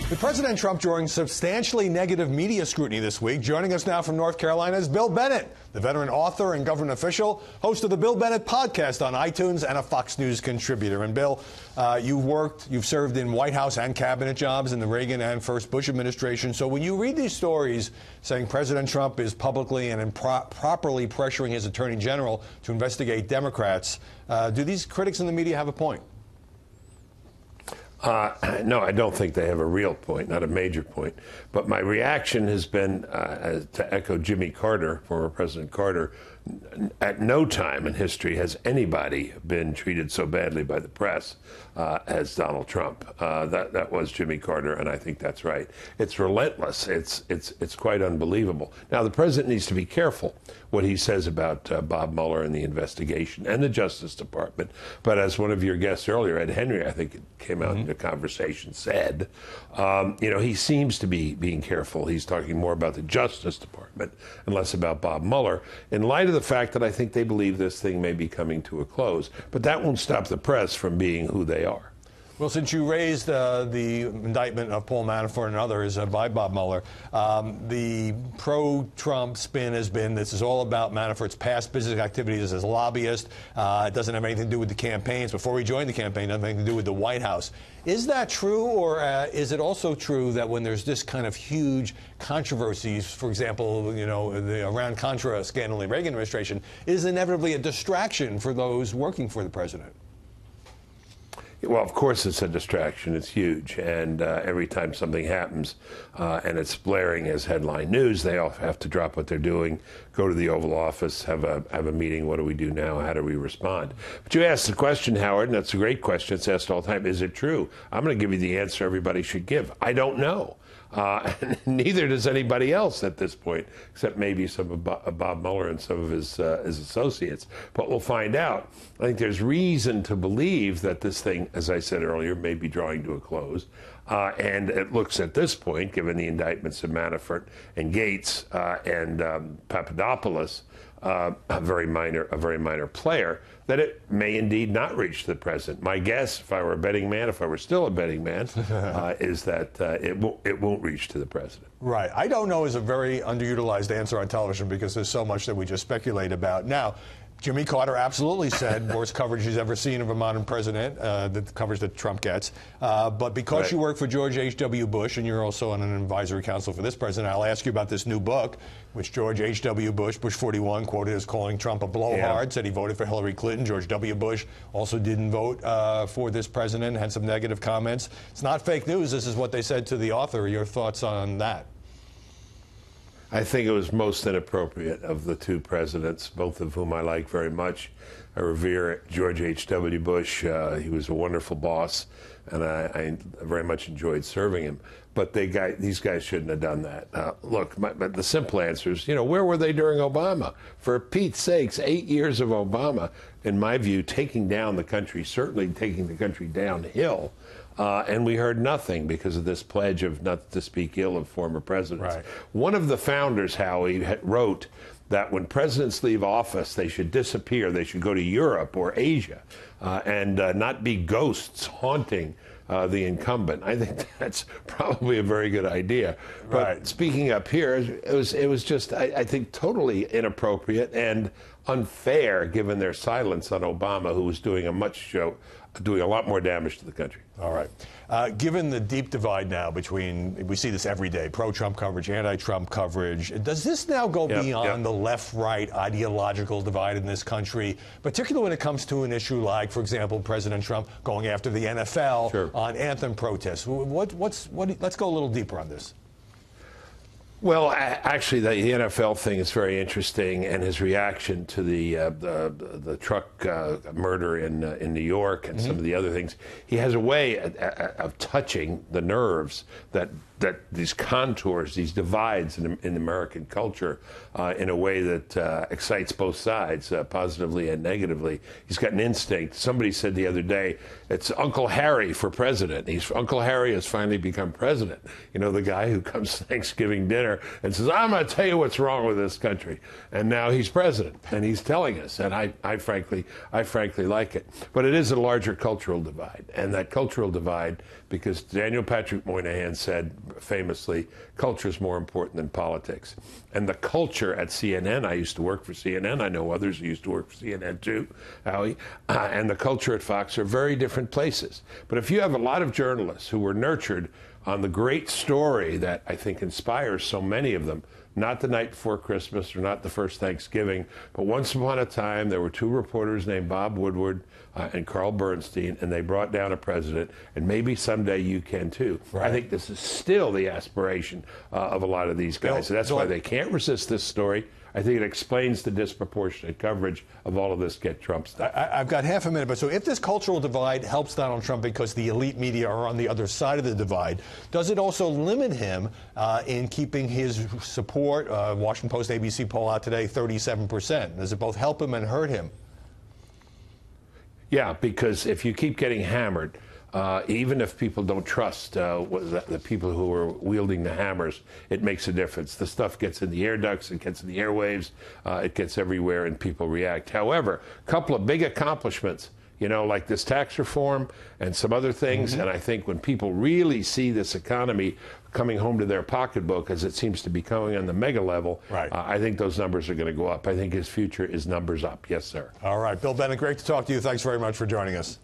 With President Trump drawing substantially negative media scrutiny this week, joining us now from North Carolina is Bill Bennett, the veteran author and government official, host of the Bill Bennett podcast on iTunes, and a Fox News contributor. And Bill, you've served in White House and cabinet jobs in the Reagan and first Bush administration. So when you read these stories saying President Trump is publicly and improperly pressuring his attorney general to investigate Democrats, do these critics in the media have a point? No, I don't think they have a real point, not a major point. But my reaction has been to echo Jimmy Carter, former President Carter. At no time in history has anybody been treated so badly by the press as Donald Trump. That was Jimmy Carter, and I think that's right. It's relentless. It's quite unbelievable. Now, the president needs to be careful what he says about Bob Mueller and the investigation and the Justice Department. But as one of your guests earlier, Ed Henry, I think it came out in the conversation, said, he seems to be being careful. He's talking more about the Justice Department and less about Bob Mueller, in light of the fact that I think they believe this thing may be coming to a close. But that won't stop the press from being who they are. Well, since you raised the indictment of Paul Manafort and others by Bob Mueller, the pro-Trump spin has been this is all about Manafort's past business activities as a lobbyist. It doesn't have anything to do with the campaigns. Before he joined the campaign, it doesn't have anything to do with the White House. Is that true, or is it also true that when there's this kind of huge controversies, for example, the Iran-Contra scandal in the Reagan administration, is inevitably a distraction for those working for the president? Well, of course it's a distraction. It's huge. And every time something happens and it's blaring as headline news, they all have to drop what they're doing, go to the Oval Office, have a meeting. What do we do now? How do we respond? But you asked the question, Howard, and that's a great question. It's asked all the time. Is it true? I'm going to give you the answer everybody should give. I don't know. Neither does anybody else at this point, except maybe some of Bob Mueller and some of his associates. But we'll find out. I think there's reason to believe that this thing, as I said earlier, may be drawing to a close. And it looks at this point, given the indictments of Manafort and Gates and Papadopoulos, a very minor player, that it may indeed not reach the president. My guess, if I were a betting man, if I were still a betting man, is that it won't reach to the president. Right. I don't know is a very underutilized answer on television because there's so much that we just speculate about. Now, Jimmy Carter absolutely said worst coverage he's ever seen of a modern president, the coverage that Trump gets. But because you work for George H.W. Bush and you're also on an advisory council for this president, I'll ask you about this new book, which George H.W. Bush, Bush 41, quoted as calling Trump a blowhard, said he voted for Hillary Clinton. George W. Bush also didn't vote for this president, had some negative comments. It's not fake news. This is what they said to the author. Your thoughts on that? I think it was most inappropriate of the two presidents, both of whom I like very much. I revere George H.W. Bush. He was a wonderful boss, and I very much enjoyed serving him. But these guys shouldn't have done that. Look, the simple answer is, where were they during Obama? For Pete's sakes, 8 years of Obama, in my view, taking down the country, certainly taking the country downhill. And we heard nothing because of this pledge of not to speak ill of former presidents. Right. One of the founders, Howie, wrote that when presidents leave office, they should disappear. They should go to Europe or Asia and not be ghosts haunting the incumbent. I think that's probably a very good idea. But speaking up here, it was just, I think, totally inappropriate and unfair given their silence on Obama, who was doing a lot more damage to the country. All right. Given the deep divide now between, we see this every day, pro-Trump coverage, anti-Trump coverage, does this now go beyond the left-right ideological divide in this country, particularly when it comes to an issue like, for example, President Trump going after the NFL on anthem protests? Let's go a little deeper on this. Well, actually, the NFL thing is very interesting, and his reaction to the truck murder in New York and some of the other things. He has a way of touching the nerves that these contours, these divides in American culture in a way that excites both sides, positively and negatively. He's got an instinct. Somebody said the other day, it's Uncle Harry for president. Uncle Harry has finally become president. The guy who comes to Thanksgiving dinner dinner and says, I'm going to tell you what's wrong with this country. And now he's president, and he's telling us, and I frankly like it. But it is a larger cultural divide, and that cultural divide, because Daniel Patrick Moynihan said famously, culture is more important than politics. And the culture at CNN, I used to work for CNN, I know others who used to work for CNN too, Howie, and the culture at Fox are very different places. But if you have a lot of journalists who were nurtured on the great story that I think inspires so many of them, not the night before Christmas or not the first Thanksgiving, but once upon a time there were two reporters named Bob Woodward and Carl Bernstein, and they brought down a president, and maybe someday you can too. Right. I think this is still the aspiration of a lot of these guys. So that's why they can't resist this story. I think it explains the disproportionate coverage of all of this Get Trump stuff. I've got half a minute, but so if this cultural divide helps Donald Trump because the elite media are on the other side of the divide, does it also limit him in keeping his support? Washington Post ABC poll out today, 37%. Does it both help him and hurt him? Yeah, because if you keep getting hammered, even if people don't trust the people who are wielding the hammers, it makes a difference. The stuff gets in the air ducts, it gets in the airwaves, it gets everywhere, and people react. However, a couple of big accomplishments, you know, like this tax reform and some other things, and I think when people really see this economy coming home to their pocketbook, as it seems to be going on the mega level, I think those numbers are going to go up. I think his future is numbers up. Yes, sir. All right. Bill Bennett, great to talk to you. Thanks very much for joining us.